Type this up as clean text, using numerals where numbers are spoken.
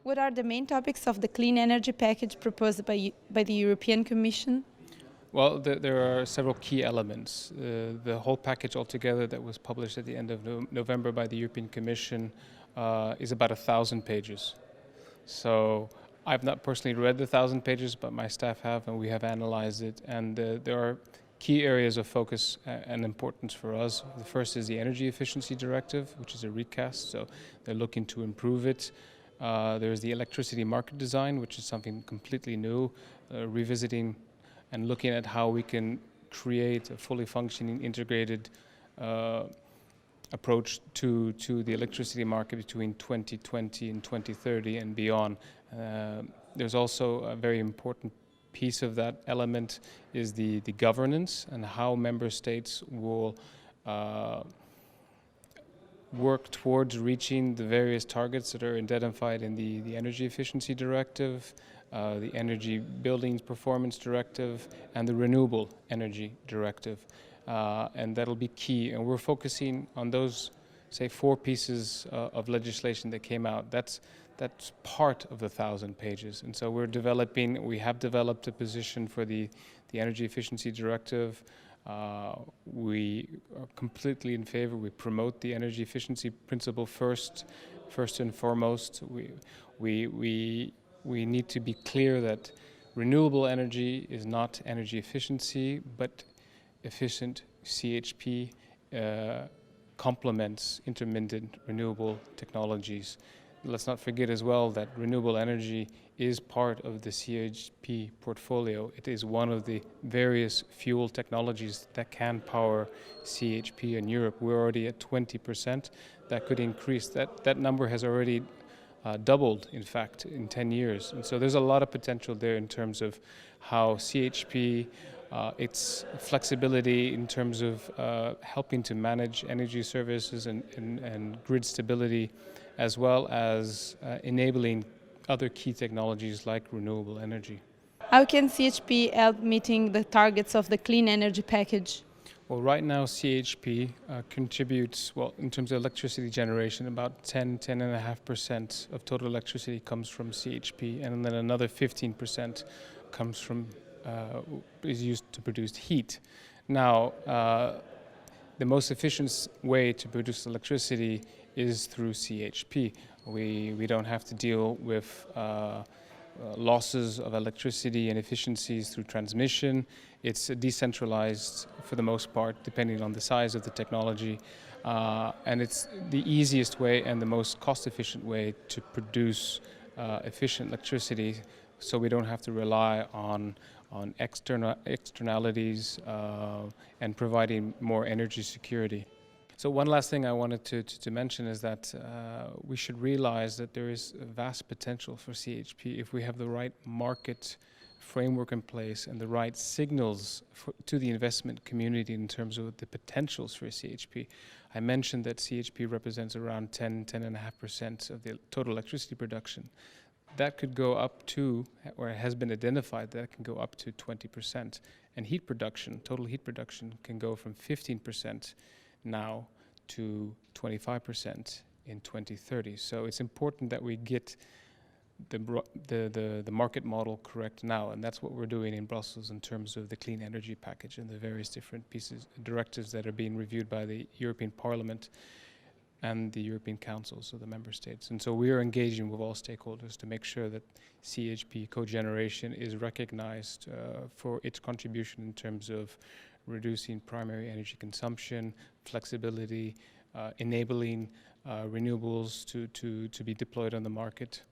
What are the main topics of the clean energy package proposed by the European Commission? Well, there are several key elements. The whole package altogether that was published at the end of November by the European Commission is about 1,000 pages. So I've not personally read the 1,000 pages, but my staff have, and we have analyzed it. And there are key areas of focus and importance for us. The first is the Energy Efficiency Directive, which is a recast, so they're looking to improve it. There's the electricity market design, which is something completely new, revisiting and looking at how we can create a fully functioning, integrated approach to the electricity market between 2020 and 2030 and beyond. There's also a very important piece of that element is the governance and how member states will work towards reaching the various targets that are identified in the Energy Efficiency Directive, the Energy Buildings Performance Directive, and the Renewable Energy Directive. And that'll be key. And we're focusing on those, say, 4 pieces of legislation that came out. That's part of the 1,000 pages. And so we have developed a position for the Energy Efficiency Directive. We are completely in favor. We promote the energy efficiency principle first and foremost. We need to be clear that renewable energy is not energy efficiency, but efficient CHP complements intermittent renewable technologies. Let's not forget as well that renewable energy is part of the CHP portfolio. It is one of the various fuel technologies that can power CHP in Europe. We're already at 20%. That could increase. That number has already doubled, in fact, in 10 years. And so there's a lot of potential there in terms of how CHP, its flexibility in terms of helping to manage energy services and grid stability, as well as enabling other key technologies like renewable energy. How can CHP help meeting the targets of the clean energy package? Well, right now CHP contributes, well, in terms of electricity generation, about 10.5% of total electricity comes from CHP, and then another 15% comes from is used to produce heat. Now, the most efficient way to produce electricity is through CHP. We don't have to deal with losses of electricity and efficiencies through transmission. It's decentralized for the most part, depending on the size of the technology. And it's the easiest way and the most cost-efficient way to produce efficient electricity, so we don't have to rely on externalities and providing more energy security. So one last thing I wanted to mention is that we should realize that there is a vast potential for CHP if we have the right market framework in place and the right signals to the investment community in terms of the potentials for CHP. I mentioned that CHP represents around 10.5% of the total electricity production. That could go up to, or has been identified, that can go up to 20%. And heat production, total heat production, can go from 15% now to 25% in 2030. So it's important that we get the market model correct now, and that's what we're doing in Brussels in terms of the clean energy package and the various different pieces, directives that are being reviewed by the European Parliament and the European Council, so the member states. And so we are engaging with all stakeholders to make sure that CHP cogeneration is recognized for its contribution in terms of reducing primary energy consumption, flexibility, enabling renewables to be deployed on the market.